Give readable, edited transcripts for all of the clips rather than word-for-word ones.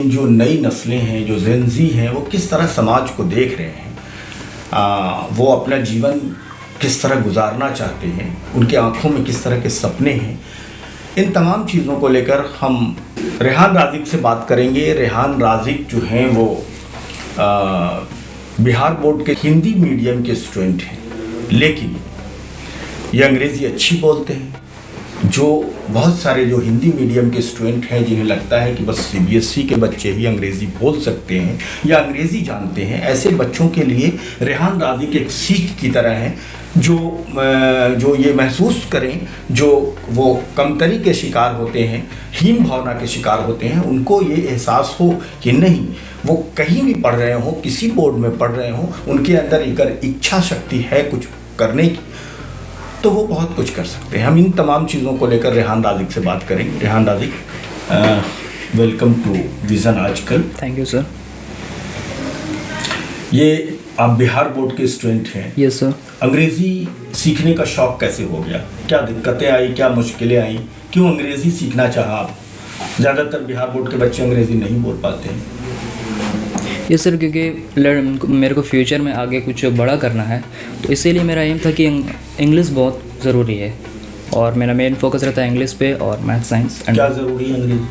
जो नई नस्लें हैं, जो जेनजी हैं, वो किस तरह समाज को देख रहे हैं, वो अपना जीवन किस तरह गुजारना चाहते हैं, उनके आंखों में किस तरह के सपने हैं, इन तमाम चीज़ों को लेकर हम रेहान राज़िक से बात करेंगे। रेहान राज़िक जो हैं वो बिहार बोर्ड के हिंदी मीडियम के स्टूडेंट हैं, लेकिन ये अंग्रेज़ी अच्छी बोलते हैं। जो बहुत सारे जो हिंदी मीडियम के स्टूडेंट हैं जिन्हें लगता है कि बस सीबीएसई के बच्चे ही अंग्रेज़ी बोल सकते हैं या अंग्रेज़ी जानते हैं, ऐसे बच्चों के लिए रेहान राज़िक एक सीख की तरह है। जो ये महसूस करें, जो वो कमतरी के शिकार होते हैं, हीन भावना के शिकार होते हैं, उनको ये एहसास हो कि नहीं, वो कहीं भी पढ़ रहे हों, किसी बोर्ड में पढ़ रहे हों, उनके अंदर एक इच्छा शक्ति है कुछ करने की, तो वो बहुत कुछ कर सकते हैं। हम इन तमाम चीज़ों को लेकर रेहान राज़िक से बात करेंगे। रेहान राज़िक, वेलकम टू विज़न आजकल। Thank you sir. ये आप बिहार बोर्ड के स्टूडेंट हैं। Yes sir. अंग्रेज़ी सीखने का शौक़ कैसे हो गया? क्या दिक्कतें आई, क्या मुश्किलें आई, क्यों अंग्रेज़ी सीखना चाहा आप? ज़्यादातर बिहार बोर्ड के बच्चे अंग्रेज़ी नहीं बोल पाते हैं। ये सर, क्योंकि मेरे को फ्यूचर में आगे कुछ बड़ा करना है, तो इसीलिए मेरा एम था कि इंग्लिश बहुत ज़रूरी है और मेरा मेन फोकस रहता है इंग्लिश पे और मैथ साइंस। क्या ज़रूरी है अंग्रेज़ी?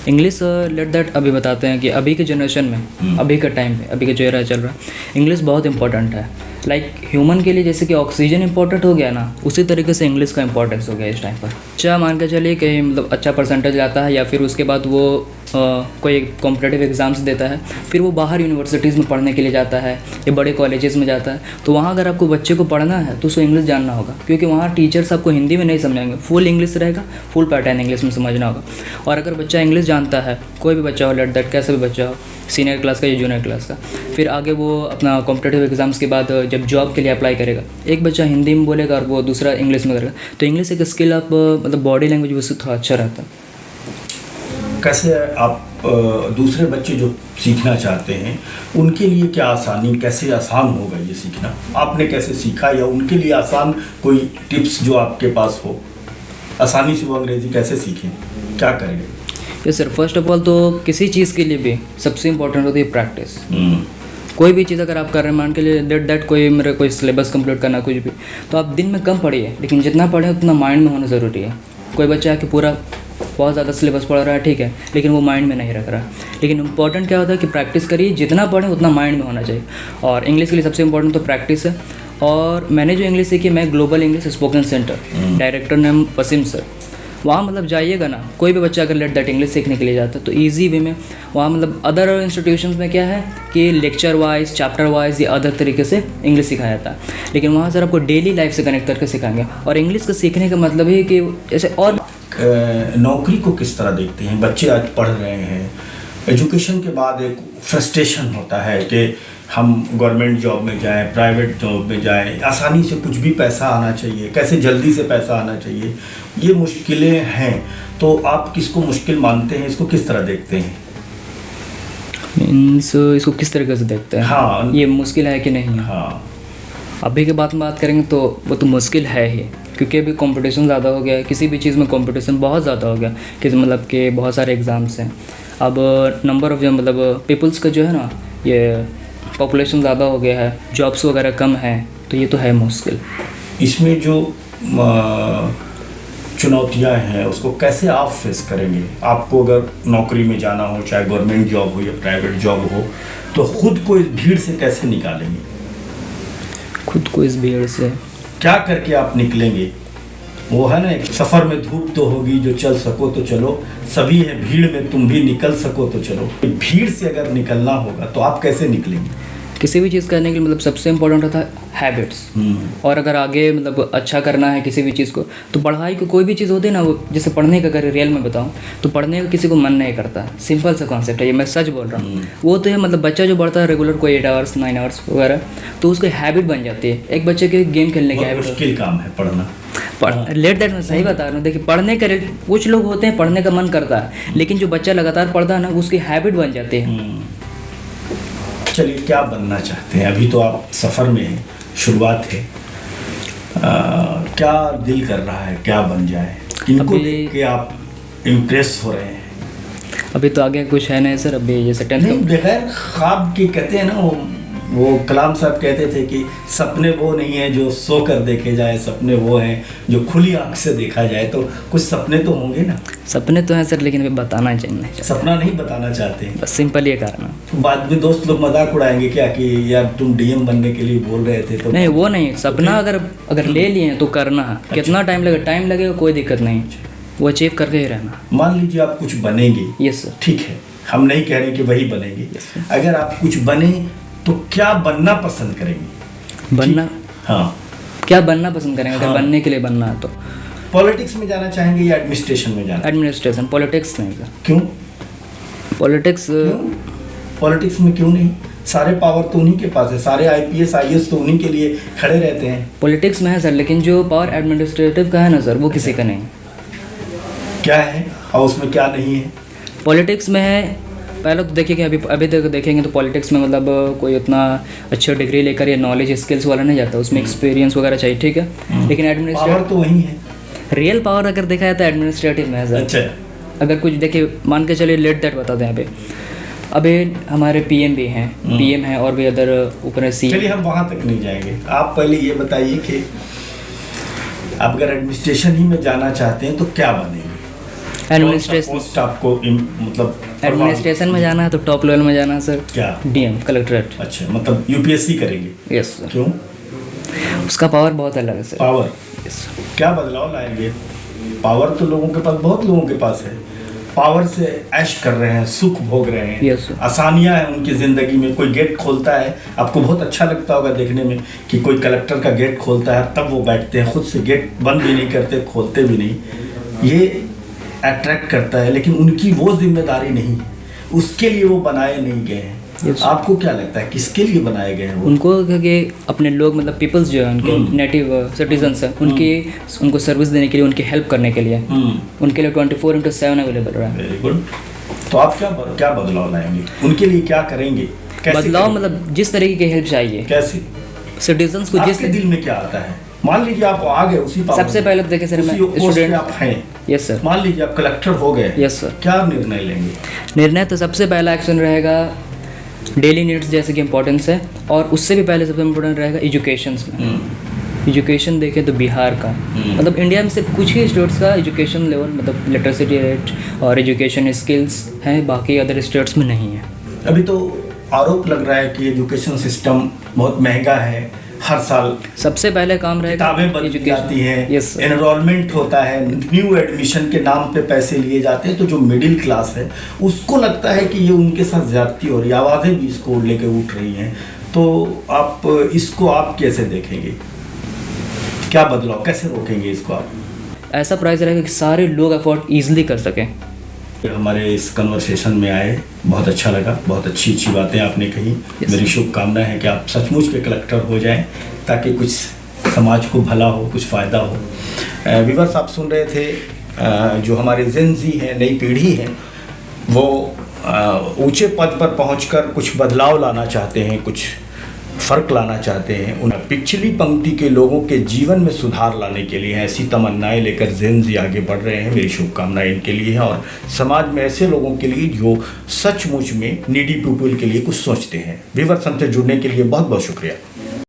इंग्लिश लेट दैट अभी बताते हैं कि अभी के जनरेशन में, अभी के टाइम पे, अभी का जो एरा चल रहा है, इंग्लिश बहुत इंपॉर्टेंट है। लाइक ह्यूमन के लिए जैसे कि ऑक्सीजन इंपॉर्टेंट हो गया ना, उसी तरीके से इंग्लिश का इंपॉर्टेंस हो गया इस टाइम पर। अच्छा मान के चलिए कि मतलब अच्छा परसेंटेज आता है या फिर उसके बाद वो कोई कॉम्पिटिटिव एग्ज़ाम्स देता है, फिर वो बाहर यूनिवर्सिटीज़ में पढ़ने के लिए जाता है या बड़े कॉलेजेस में जाता है, तो वहाँ अगर आपको बच्चे को पढ़ना है तो उसको इंग्लिश जानना होगा, क्योंकि वहाँ टीचर्स आपको हिंदी में नहीं समझाएंगे, फुल इंग्लिश रहेगा, फुल पैटर्न इंग्लिश में समझना होगा। और अगर बच्चा इंग्लिश जानता है, कोई भी बच्चा हो, लेट दैट कैसा भी बच्चा हो, सीनियर क्लास का या जूनियर क्लास का, फिर आगे वो अपना कॉम्पिटिटिव एग्ज़ाम्स के बाद जब जॉब के लिए अप्लाई करेगा, एक बच्चा हिंदी में बोलेगा और वो दूसरा इंग्लिश में करेगा, तो इंग्लिश एक स्किल आप मतलब बॉडी लैंग्वेज उससे थोड़ा अच्छा रहता है। कैसे आप दूसरे बच्चे जो सीखना चाहते हैं उनके लिए क्या आसानी, कैसे आसान होगा ये सीखना? आपने कैसे सीखा, या उनके लिए आसान कोई टिप्स जो आपके पास हो, आसानी से वो अंग्रेज़ी कैसे सीखें, क्या करें? Yes sir, first of all तो किसी चीज़ के लिए भी सबसे इम्पोर्टेंट होती है प्रैक्टिस। कोई भी चीज़ अगर आप कर रहे हैं, मान के लिए लेट दैट कोई सिलेबस कंप्लीट करना कुछ भी, तो आप दिन में कम पढ़िए, लेकिन जितना पढ़ें उतना माइंड में होना ज़रूरी है। कोई बच्चा कि पूरा बहुत ज़्यादा सिलेबस पढ़ रहा है, ठीक है, लेकिन वो माइंड में नहीं रख रहा है। लेकिन इंपॉर्टेंट क्या होता है कि प्रैक्टिस करिए, जितना पढ़ें उतना माइंड में होना चाहिए। और इंग्लिश के लिए सबसे इंपॉर्टेंट तो प्रैक्टिस है। और मैंने जो इंग्लिश सीखी, मैं global English spoken centre, director नाम वसीम सर, वहाँ मतलब जाइएगा ना, कोई भी बच्चा अगर लेट दैट इंग्लिश सीखने के लिए जाता है तो ईजी वे में वहाँ मतलब अदर इंस्टीट्यूशंस में क्या है कि लेक्चर वाइज, चैप्टर वाइज या अदर तरीके से इंग्लिश सिखाया जाता है, लेकिन वहाँ सर आपको डेली लाइफ से कनेक्ट करके सिखाएंगे। और इंग्लिश का सीखने का मतलब है कि जैसे और नौकरी को किस तरह देखते हैं? बच्चे आज पढ़ रहे हैं, एजुकेशन के बाद एक फ्रस्ट्रेशन होता है कि हम गवर्नमेंट जॉब में जाएं, प्राइवेट जॉब में जाएं, आसानी से कुछ भी पैसा आना चाहिए, कैसे जल्दी से पैसा आना चाहिए, ये मुश्किलें हैं। तो आप किसको मुश्किल मानते हैं, इसको किस तरह देखते हैं? मीन्स इसको किस तरीके से देखते हैं? हाँ, ये मुश्किल है कि नहीं है? हाँ, अभी के बात में बात करेंगे तो वो तो मुश्किल है ही, क्योंकि अभी कंपटीशन ज़्यादा हो गया है, किसी भी चीज़ में कंपटीशन बहुत ज़्यादा हो गया, कि मतलब कि बहुत सारे एग्ज़ाम्स हैं। अब नंबर ऑफ़ जो मतलब पीपल्स का जो है ना, ये पॉपुलेशन ज़्यादा हो गया है, जॉब्स वगैरह कम है, तो ये तो है मुश्किल। इसमें जो चुनौतियां हैं उसको कैसे आप फेस करेंगे? आपको अगर नौकरी में जाना हो, चाहे गवर्नमेंट जॉब हो या प्राइवेट जॉब हो, तो खुद को इस भीड़ से कैसे निकालेंगे? खुद को इस भीड़ से क्या करके आप निकलेंगे? वो है ना, एक सफ़र में धूप तो होगी, जो चल सको तो चलो, सभी है भीड़ में, तुम भी निकल सको तो चलो। भीड़ से अगर निकलना होगा तो आप कैसे निकलेंगे? किसी भी चीज़ करने के लिए मतलब सबसे इम्पोर्टेंट होता है हैबिट्स। और अगर आगे मतलब अच्छा करना है किसी भी चीज़ को, तो पढ़ाई को कोई भी चीज़ होती है ना, वो जैसे पढ़ने का अगर रियल में बताऊँ तो पढ़ने का किसी को मन नहीं करता, सिंपल सा कॉन्सेप्ट है, ये मैं सच बोल रहा हूँ। वो तो है मतलब बच्चा जो पढ़ता है रेगुलर कोई 8 आवर्स 9 आवर्स वगैरह, तो उसको हैबिट बन जाती है। एक बच्चे के गेम खेलने की हैबिट, मुश्किल काम है पढ़ना। लेट दैट मैं सही बता रहा हूँ। देखिए, पढ़ने का कुछ लोग होते हैं पढ़ने का मन करता है, लेकिन जो बच्चा लगातार पढ़ता है ना, उसकी हैबिट बन जाती है। चलिए, क्या बनना चाहते हैं? अभी तो आप सफ़र में हैं, शुरुआत है, क्या दिल कर रहा है, क्या बन जाए? किनको देख के आप इम्प्रेस हो रहे हैं? अभी तो आगे कुछ है नहीं सर, अभी जैसे टेंथ नहीं, बगैर ख्वाब के कहते हैं ना, वो कलाम साहब कहते थे कि सपने वो नहीं है जो सो कर देखे जाए, सपने वो हैं जो खुली आंख से देखा जाए। तो कुछ सपने तो होंगे ना। सपने तो हैं सर, लेकिन अभी बताना चाहिए, सपना नहीं बताना चाहते हैं। बस सिंपल ये कारण है। तो बाद में दोस्त लोग मजाक उड़ाएंगे क्या कि यार तुम डीएम बनने के लिए बोल रहे थे। तो नहीं वो नहीं, सपना अगर ले लिए हैं तो करना है। कितना टाइम लगेगा कोई दिक्कत नहीं, वो अचीव करके ही रहना। मान लीजिए आप कुछ बनेंगे, यस सर। ठीक है, हम नहीं कह रहे कि वही बनेंगे। Yes, sir. अगर आप कुछ बने तो क्या बनना पसंद करेंगे? बनना, हाँ, क्या बनना पसंद करेंगे? हाँ। अगर बनने के लिए बनना है तो पॉलिटिक्स में जाना चाहेंगे या एडमिनिस्ट्रेशन में जाना? एडमिनिस्ट्रेशन, पॉलिटिक्स नहीं सर। क्यों? पॉलिटिक्स क्यों पॉलिटिक्स में क्यों नहीं? सारे पावर तो उन्हीं के पास है, सारे आईपीएस आईएएस तो उन्हीं के लिए खड़े रहते हैं। पॉलिटिक्स में है सर, लेकिन जो पावर एडमिनिस्ट्रेटिव का है ना सर, वो किसी का नहीं है। क्या है और उसमें क्या नहीं है? पॉलिटिक्स में है, पहले तो देखिए कि अभी तक देखेंगे तो पॉलिटिक्स में मतलब कोई उतना अच्छा डिग्री लेकर या नॉलेज स्किल्स वाला नहीं जाता, उसमें एक्सपीरियंस वगैरह चाहिए, ठीक है। लेकिन पावर एडमिनिस्ट्रेटिव, तो वही है। रियल पावर अगर देखा जाए तो एडमिनिस्ट्रेटिव में है सर। अच्छा, अगर कुछ देखिए, मान के चलिए लेट दैट बताते हैं अभी हमारे पीएम भी हैं, पीएम हैं और भी अदर ऊपर सी। चलिए हम वहाँ तक नहीं जाएंगे। आप पहले ये बताइए कि आप अगर एडमिनिस्ट्रेशन ही में जाना चाहते हैं तो क्या बनेंगे? एडमिनिस्ट्रेशन, पोस्ट आपको मतलब एडमिनिस्ट्रेशन में जाना है तो टॉप लेवल में जाना है सर। क्या? DM, collectorate. अच्छा, मतलब यूपीएससी करेंगे? Yes sir. क्यों? उसका पावर बहुत अलग है सर। Power yes. क्या बदलाव लाएंगे? पावर तो लोगों के पास, बहुत लोगों के पास है। पावर से ऐश कर रहे हैं, सुख भोग रहे हैं। Yes, sir. आसानियां हैं उनकी ज़िंदगी में। कोई गेट खोलता है, आपको बहुत अच्छा लगता होगा देखने में कि कोई कलेक्टर का गेट खोलता है, तब वो बैठते हैं, खुद से गेट बंद भी नहीं करते, खोलते भी नहीं। ये अट्रैक्ट करता है, लेकिन उनकी वो जिम्मेदारी नहीं है, उसके लिए वो बनाए नहीं गए हैं। Yes. आपको क्या लगता है किसके लिए बनाए गए हैं वो? उनको कि अपने लोग मतलब पीपल्स जो है उनके नेटिव सिटीजन्स हैं, उनको सर्विस देने के लिए, उनकी हेल्प करने के लिए, उनके लिए 24/7 अवेलेबल रहा है। Very good. तो आप क्या बदलाव लाएंगे? उनके लिए क्या करेंगे? कैसे बदलाव करेंगे? मतलब जिस तरीके की हेल्प चाहिए कैसे? सिटीजन्स को, आपके दिल में क्या आता है? मान लीजिए आप आ गए उसी पावर सबसे में, पहले तो देखिए सर, मैं उसी पोस्ट पे स्टूडेंट। आप हैं। Yes sir. मान लीजिए आप कलेक्टर हो गए। Yes sir. क्या निर्णय लेंगे? निर्णय तो सबसे पहला एक्शन रहेगा डेली नीड्स जैसे कि इम्पोर्टेंस है, और उससे भी पहले सबसे इम्पोर्टेंट रहेगा एजुकेशन में। एजुकेशन देखें तो बिहार का मतलब इंडिया में सिर्फ कुछ ही स्टेट्स का एजुकेशन लेवल मतलब लिटरेसिटी रेट और एजुकेशन स्किल्स हैं, बाकी अदर स्टेट्स में नहीं है। अभी तो आरोप लग रहा है कि एजुकेशन सिस्टम बहुत महंगा है, हर साल सबसे पहले काम रहेगा किताबें बदली जाती हैं, यस सर। एनरोलमेंट होता है, न्यू एडमिशन के नाम पे पैसे लिए जाते हैं। तो जो मिडिल क्लास है उसको लगता है कि ये उनके साथ ज्यादती हो रही है, आवाज़ें भी इसको लेके उठ रही हैं। तो आप कैसे देखेंगे? क्या बदलाव, कैसे रोकेंगे इसको आप? ऐसा प्राइस रहेगा कि सारे लोग अफोर्ड ईजिली कर सकें। हमारे इस कन्वर्सेशन में आए, बहुत अच्छा लगा, बहुत अच्छी बातें आपने कही। मेरी शुभकामना है कि आप सचमुच के कलेक्टर हो जाएं, ताकि कुछ समाज को भला हो, कुछ फ़ायदा हो। व्यूअर्स, आप सुन रहे थे जो हमारे जेन ज़ी हैं, नई पीढ़ी है, वो ऊंचे पद पर पहुंचकर कुछ बदलाव लाना चाहते हैं, कुछ फ़र्क लाना चाहते हैं। उन पिछली पंक्ति के लोगों के जीवन में सुधार लाने के लिए ऐसी तमन्नाएं लेकर जेन ज़ी आगे बढ़ रहे हैं। मेरी शुभकामनाएं इनके लिए हैं और समाज में ऐसे लोगों के लिए जो सचमुच में नीडी पीपल के लिए कुछ सोचते हैं। व्यूअर्स, हमसे जुड़ने के लिए बहुत बहुत शुक्रिया।